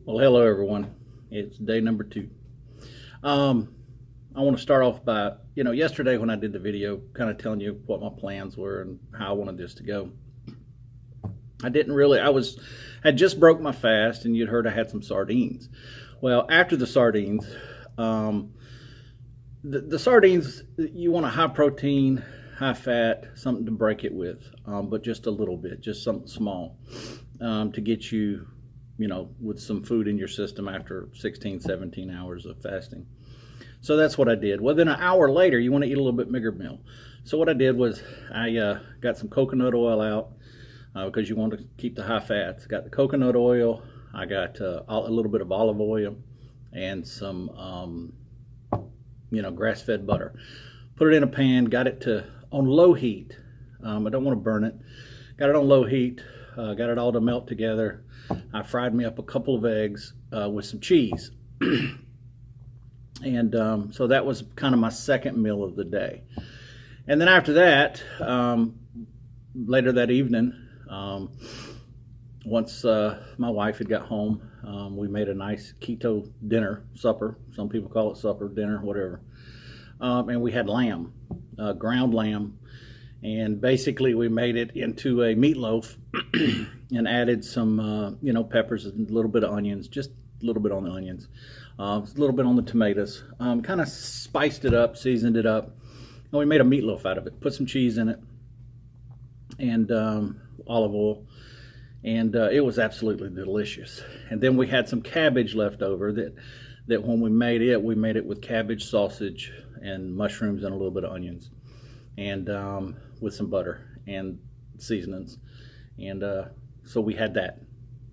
Well, hello everyone. It's day number 2. I want to start off by, yesterday when I did the video, kind of telling you what my plans were and how I wanted this to go. Had just broke my fast, and you'd heard I had some sardines. Well, after the sardines, the sardines, you want a high protein, high fat, something to break it with, but just a little bit, just something small, to get you with some food in your system after 16, 17 hours of fasting. So that's what I did. Well, then an hour later, you want to eat a little bit bigger meal. So what I did was I got some coconut oil out because you want to keep the high fats. Got the coconut oil. I got a little bit of olive oil and some, grass-fed butter. Put it in a pan, got it on low heat. I don't want to burn it. Got it on low heat, got it all to melt together. I fried me up a couple of eggs with some cheese. And so that was kind of my second meal of the day. And then after that, later that evening, once my wife had got home, we made a nice keto dinner, supper. Some people call it supper, dinner, whatever. And we had lamb, ground lamb. And basically we made it into a meatloaf and added some, peppers and a little bit of onions, just a little bit on the onions, a little bit on the tomatoes, kind of spiced it up, seasoned it up, and we made a meatloaf out of it. Put some cheese in it and olive oil, and it was absolutely delicious. And then we had some cabbage left over that when we made it with cabbage, sausage, and mushrooms and a little bit of onions, and with some butter and seasonings. And so we had that.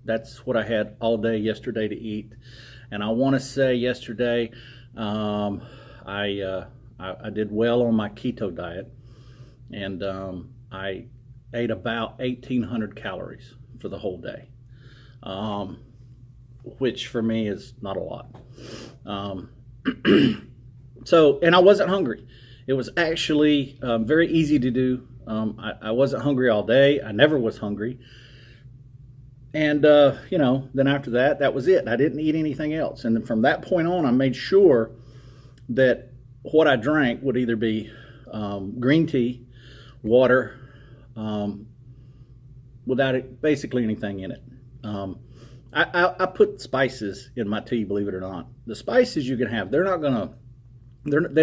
That's what I had all day yesterday to eat. And I want to say yesterday I did well on my keto diet, and I ate about 1,800 calories for the whole day, which for me is not a lot. And I wasn't hungry. It was actually very easy to do. I wasn't hungry all day. I never was hungry. And, then after that was it. I didn't eat anything else. And then from that point on, I made sure that what I drank would either be green tea, water, without basically anything in it. I put spices in my tea, believe it or not. The spices you can have, they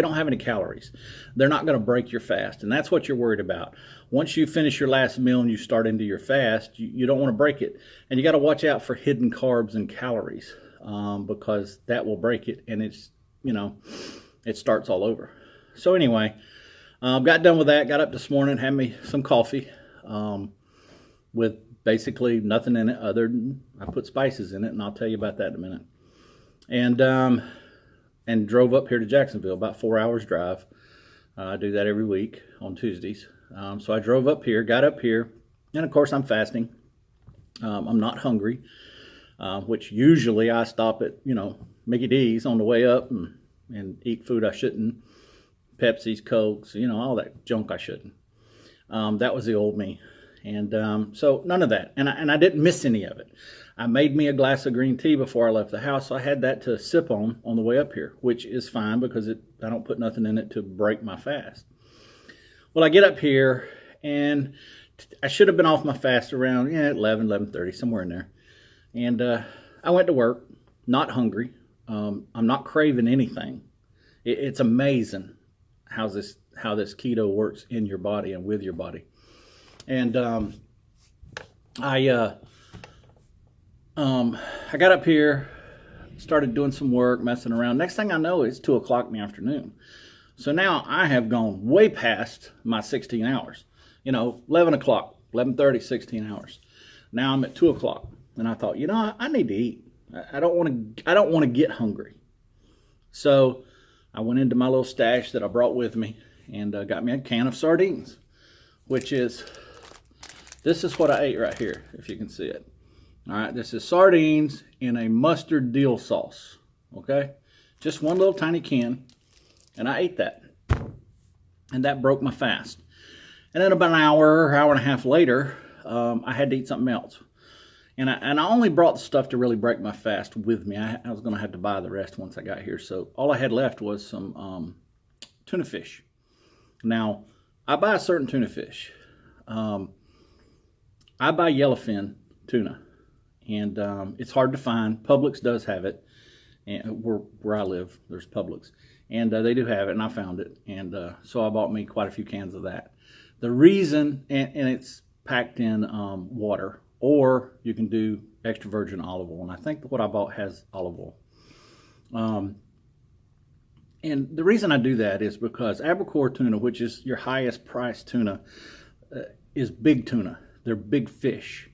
don't have any calories. They're not going to break your fast, and that's what you're worried about. Once you finish your last meal and you start into your fast, you don't want to break it, and you got to watch out for hidden carbs and calories, because that will break it, and it starts all over. So anyway, got done with that. Got up this morning, had me some coffee, with basically nothing in it other than I put spices in it, and I'll tell you about that in a minute. And drove up here to Jacksonville, about 4 hours drive. I do that every week on Tuesdays. So I drove up here, got up here, and of course I'm fasting. I'm not hungry, which usually I stop at, Mickey D's on the way up and eat food I shouldn't, Pepsi's, Cokes, all that junk I shouldn't. That was the old me. And so none of that. And I didn't miss any of it. I made me a glass of green tea before I left the house, so I had that to sip on the way up here, which is fine because I don't put nothing in it to break my fast. Well, I get up here, and I should have been off my fast around 11, 11:30, somewhere in there. And I went to work, not hungry. I'm not craving anything. It's amazing how this keto works in your body and with your body. And I got up here, started doing some work, messing around. Next thing I know, it's 2 o'clock in the afternoon. So now I have gone way past my 16 hours. 11 o'clock, 11:30, 16 hours. Now I'm at 2 o'clock, and I thought, I need to eat. I don't want to get hungry. So I went into my little stash that I brought with me and got me a can of sardines, this is what I ate right here, if you can see it. All right, this is sardines in a mustard dill sauce, okay? Just one little tiny can, and I ate that. And that broke my fast. And then about an hour and a half later, I had to eat something else. And I only brought the stuff to really break my fast with me. I was going to have to buy the rest once I got here. So all I had left was some tuna fish. Now, I buy a certain tuna fish. I buy yellowfin tuna, and it's hard to find. Publix does have it, and where I live, there's Publix, and they do have it, and I found it, and so I bought me quite a few cans of that. The reason, and it's packed in water, or you can do extra virgin olive oil, and I think what I bought has olive oil. And the reason I do that is because Abercore tuna, which is your highest priced tuna, is big tuna. They're big fish.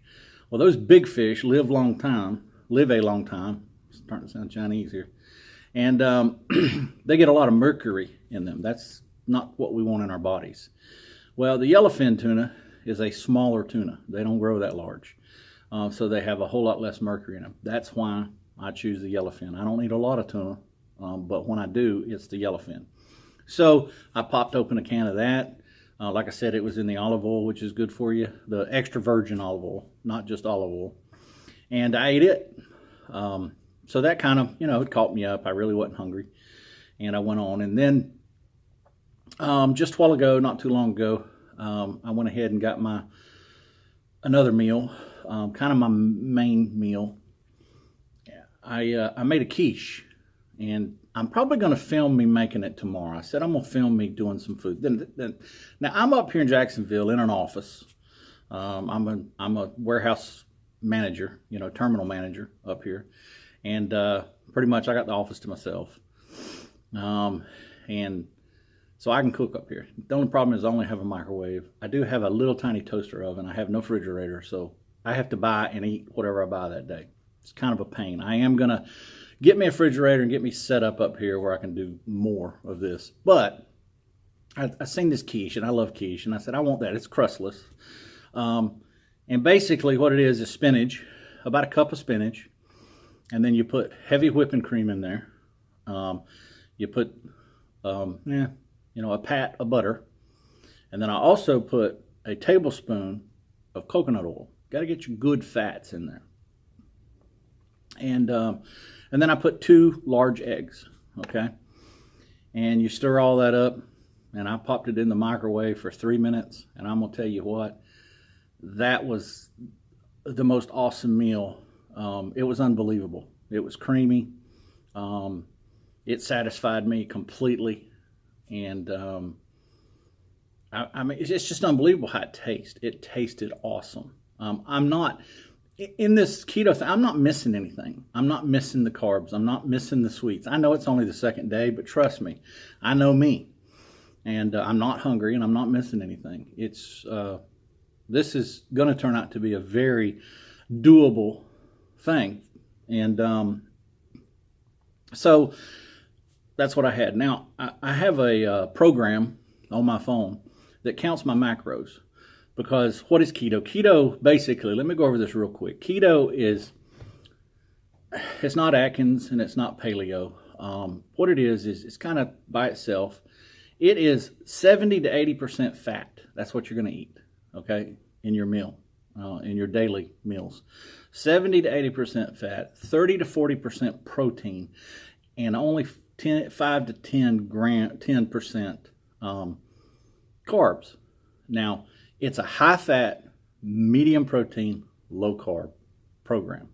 Well, those big fish live a long time. It's starting to sound Chinese here. And they get a lot of mercury in them. That's not what we want in our bodies. Well, the yellowfin tuna is a smaller tuna. They don't grow that large. So they have a whole lot less mercury in them. That's why I choose the yellowfin. I don't eat a lot of tuna, but when I do, it's the yellowfin. So I popped open a can of that. Like I said, it was in the olive oil, which is good for you. The extra virgin olive oil, not just olive oil. And I ate it. So that kind of, it caught me up. I really wasn't hungry. And I went on. And then just a while ago, not too long ago, I went ahead and got another meal, kind of my main meal. I made a quiche. And I'm probably going to film me making it tomorrow. I said I'm going to film me doing some food. Now, I'm up here in Jacksonville in an office. I'm a warehouse manager, terminal manager up here. And pretty much I got the office to myself. And so I can cook up here. The only problem is I only have a microwave. I do have a little tiny toaster oven. I have no refrigerator, so I have to buy and eat whatever I buy that day. It's kind of a pain. I am going to get me a refrigerator and get me set up here where I can do more of this. But I seen this quiche, and I love quiche, and I said, I want that. It's crustless. And basically what it is spinach, about a cup of spinach, and then you put heavy whipping cream in there. You put, a pat of butter. And then I also put a tablespoon of coconut oil. Got to get your good fats in there. And then I put 2 large eggs, okay? And you stir all that up, and I popped it in the microwave for 3 minutes, and I'm going to tell you what, that was the most awesome meal. It was unbelievable. It was creamy. It satisfied me completely, and I mean, it's just unbelievable how it tastes. It tasted awesome. I'm not... In this keto thing, I'm not missing anything. I'm not missing the carbs. I'm not missing the sweets. I know it's only the second day, but trust me, I know me. And I'm not hungry, and I'm not missing anything. This is going to turn out to be a very doable thing. And so that's what I had. Now, I have a program on my phone that counts my macros. Because what is keto? Keto, basically, let me go over this real quick. Keto it's not Atkins and it's not paleo. What it is it's kind of by itself. It is 70 to 80% fat. That's what you're going to eat, okay, in your meal, in your daily meals. 70 to 80% fat, 30 to 40% protein, and only 5 to 10% carbs. Now, it's a high-fat, medium protein, low-carb program.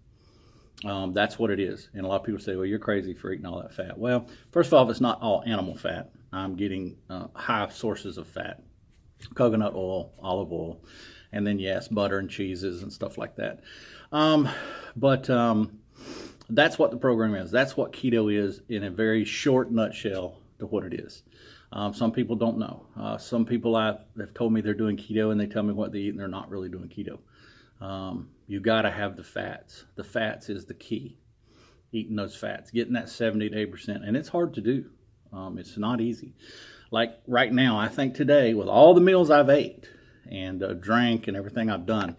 That's what it is. And a lot of people say, well, you're crazy for eating all that fat. Well, first of all, it's not all animal fat. I'm getting high sources of fat. Coconut oil, olive oil, and then, yes, butter and cheeses and stuff like that. But that's what the program is. That's what keto is in a very short nutshell to what it is. Some people don't know. Some people have told me they're doing keto and they tell me what they eat and they're not really doing keto. You got to have the fats. The fats is the key. Eating those fats, getting that 70 to 8%. And it's hard to do. It's not easy. Like right now, I think today, with all the meals I've ate and drank and everything I've done,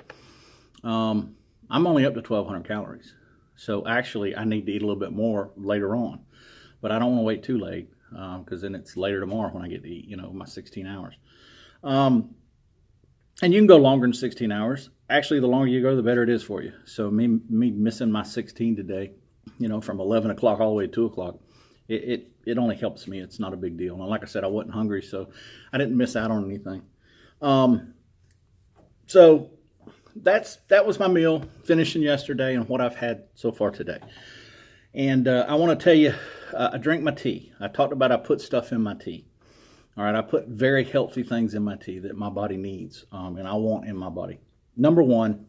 I'm only up to 1,200 calories. So actually, I need to eat a little bit more later on. But I don't want to wait too late. Because then it's later tomorrow when I get to eat, my 16 hours. And you can go longer than 16 hours. Actually, the longer you go, the better it is for you. So me missing my 16 today, from 11 o'clock all the way to 2 o'clock, it only helps me. It's not a big deal. And like I said, I wasn't hungry, so I didn't miss out on anything. So that was my meal, finishing yesterday and what I've had so far today. And I want to tell you, I drink my tea. I talked about I put stuff in my tea. All right, I put very healthy things in my tea that my body needs and I want in my body. Number one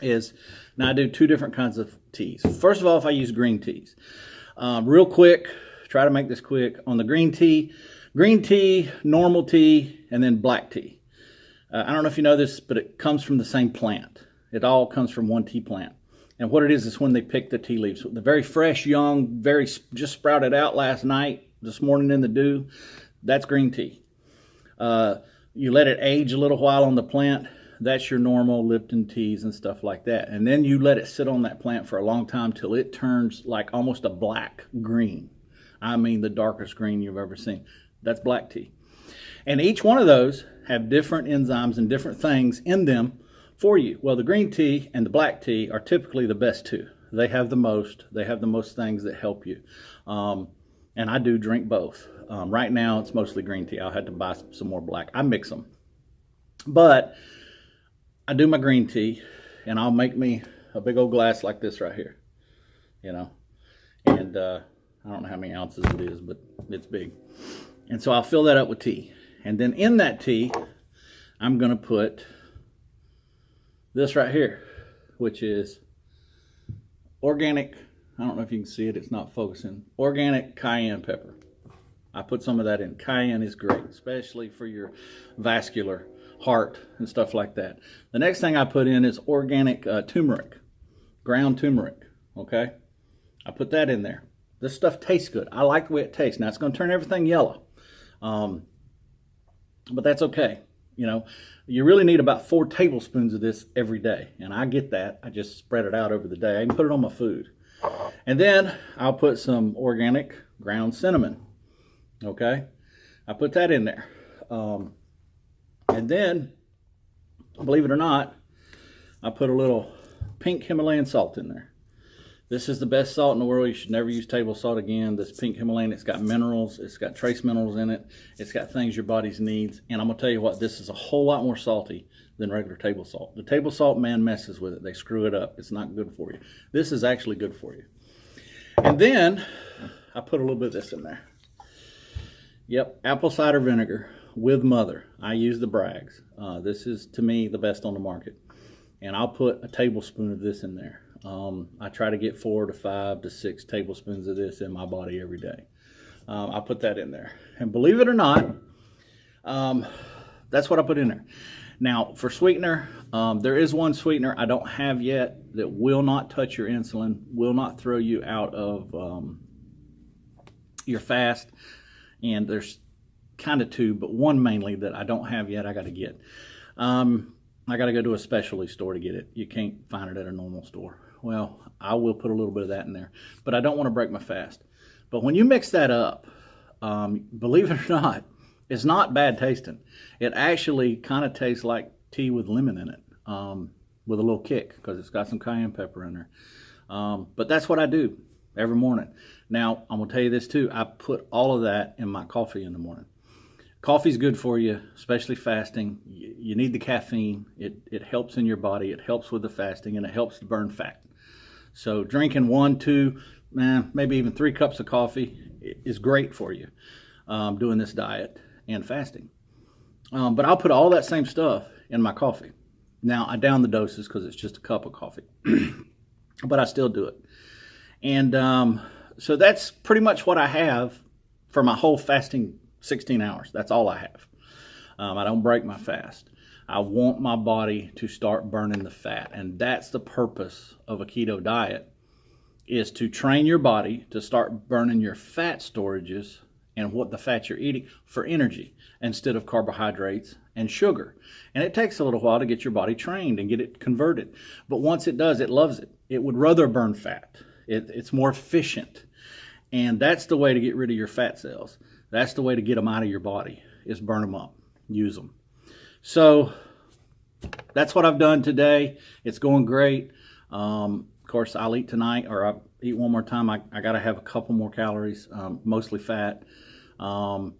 is, now I do two different kinds of teas. First of all, if I use green teas. Real quick, try to make this quick. On the green tea, normal tea, and then black tea. I don't know if you know this, but it comes from the same plant. It all comes from one tea plant. And what it is when they pick the tea leaves. The very fresh, young, just sprouted out last night, this morning in the dew. That's green tea. You let it age a little while on the plant. That's your normal Lipton teas and stuff like that. And then you let it sit on that plant for a long time till it turns like almost a black green. I mean the darkest green you've ever seen. That's black tea. And each one of those have different enzymes and different things in them for you. Well, the green tea and the black tea are typically the best two. They have the most things that help you. And I do drink both. Right now, it's mostly green tea. I'll have to buy some more black. I mix them. But I do my green tea, and I'll make me a big old glass like this right here. And I don't know how many ounces it is, but it's big. And so I'll fill that up with tea. And then in that tea, I'm going to put this right here, which is organic. I don't know if you can see it. It's not focusing. Organic cayenne pepper. I put some of that in. Cayenne is great, especially for your vascular heart and stuff like that. The next thing I put in is organic turmeric, ground turmeric, okay? I put that in there. This stuff tastes good. I like the way it tastes. Now, it's going to turn everything yellow, but that's okay. You really need about 4 tablespoons of this every day, and I get that. I just spread it out over the day. I can put it on my food. And then I'll put some organic ground cinnamon, okay? I put that in there. And then, believe it or not, I put a little pink Himalayan salt in there. This is the best salt in the world. You should never use table salt again. This pink Himalayan, it's got minerals. It's got trace minerals in it. It's got things your body needs. And I'm going to tell you what, this is a whole lot more salty than regular table salt. The table salt, man, messes with it. They screw it up. It's not good for you. This is actually good for you. And then I put a little bit of this in there. Yep, apple cider vinegar with mother. I use the Bragg's. This is, to me, the best on the market. And I'll put a tablespoon of this in there. I try to get 4 to 5 to 6 tablespoons of this in my body every day. I put that in there. And believe it or not, that's what I put in there. Now, for sweetener, there is one sweetener I don't have yet that will not touch your insulin, will not throw you out of your fast. And there's kind of 2, but one mainly that I don't have yet I got to get. I got to go to a specialty store to get it. You can't find it at a normal store. Well, I will put a little bit of that in there, but I don't want to break my fast. But when you mix that up, believe it or not, it's not bad tasting. It actually kind of tastes like tea with lemon in it, with a little kick, because it's got some cayenne pepper in there. But that's what I do every morning. Now, I'm going to tell you this too. I put all of that in my coffee in the morning. Coffee's good for you, especially fasting. You need the caffeine. It helps in your body. It helps with the fasting, and it helps to burn fat. So drinking 1, 2, maybe even 3 cups of coffee is great for you, doing this diet and fasting. But I'll put all that same stuff in my coffee. Now, I down the doses because it's just a cup of coffee, but I still do it. And so that's pretty much what I have for my whole fasting 16 hours. That's all I have. I don't break my fast. I want my body to start burning the fat. And that's the purpose of a keto diet, is to train your body to start burning your fat storages and what the fat you're eating for energy instead of carbohydrates and sugar. And it takes a little while to get your body trained and get it converted. But once it does, it loves it. It would rather burn fat. It's more efficient. And that's the way to get rid of your fat cells. That's the way to get them out of your body, is burn them up, use them. So that's what I've done today. It's going great. Of course, I'll eat tonight, or I'll eat one more time. I got to have a couple more calories, mostly fat. I'll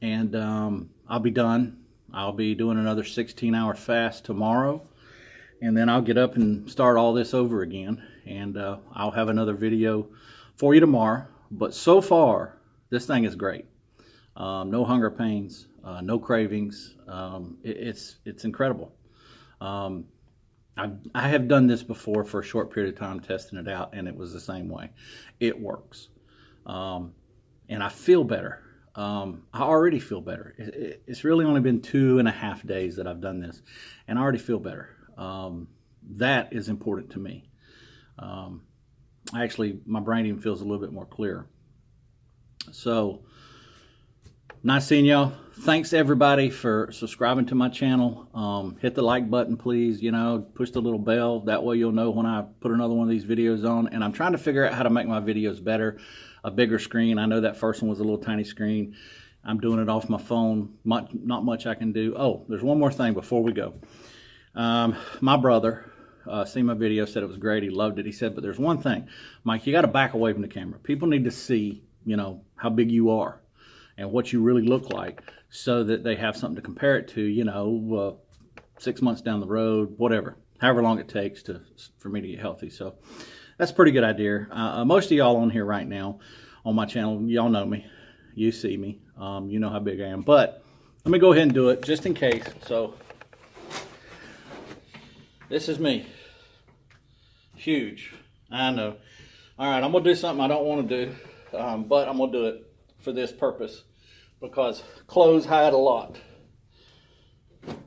be done. I'll be doing another 16-hour fast tomorrow. And then I'll get up and start all this over again. And I'll have another video for you tomorrow. But so far, this thing is great. No hunger pains, no cravings. It's incredible. I have done this before for a short period of time, testing it out, and it was the same way. It works. And I feel better. I already feel better. It's really only been 2.5 days that I've done this, and I already feel better. That is important to me. Actually, my brain even feels a little bit more clear. So, nice seeing y'all. Thanks everybody for subscribing to my channel. Hit the like button, please. You know, push the little bell. That way you'll know when I put another one of these videos on. And I'm trying to figure out how to make my videos better, a bigger screen. I know that first one was a little tiny screen. I'm doing it off my phone. Not much I can do. Oh, there's one more thing before we go. My brother seen my video, said it was great. He loved it. He said, but there's one thing, Mike, you got to back away from the camera. People need to see, you know, how big you are and what you really look like, so that they have something to compare it to, you know, 6 months down the road, whatever, however long it takes for me to get healthy. So that's a pretty good idea. Most of y'all on here right now on my channel, y'all know me. You see me. You know how big I am. But let me go ahead and do it just in case. So this is me. Huge. I know. All right, I'm going to do something I don't want to do, but I'm going to do it for this purpose, because clothes hide a lot.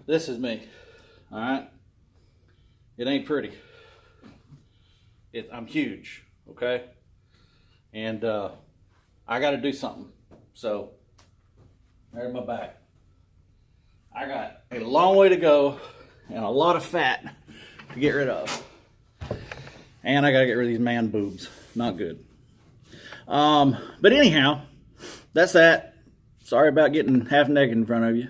This is me. All right? It ain't pretty. I'm huge, okay? And I got to do something. So, there's my back. I got a long way to go and a lot of fat to get rid of. And I got to get rid of these man boobs. Not good. But anyhow, that's that. Sorry about getting half naked in front of you.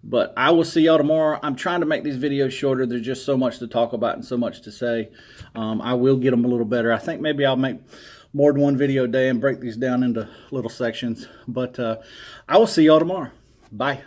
But I will see y'all tomorrow. I'm trying to make these videos shorter. There's just so much to talk about and so much to say. I will get them a little better. I think maybe I'll make more than one video a day and break these down into little sections. But I will see y'all tomorrow. Bye.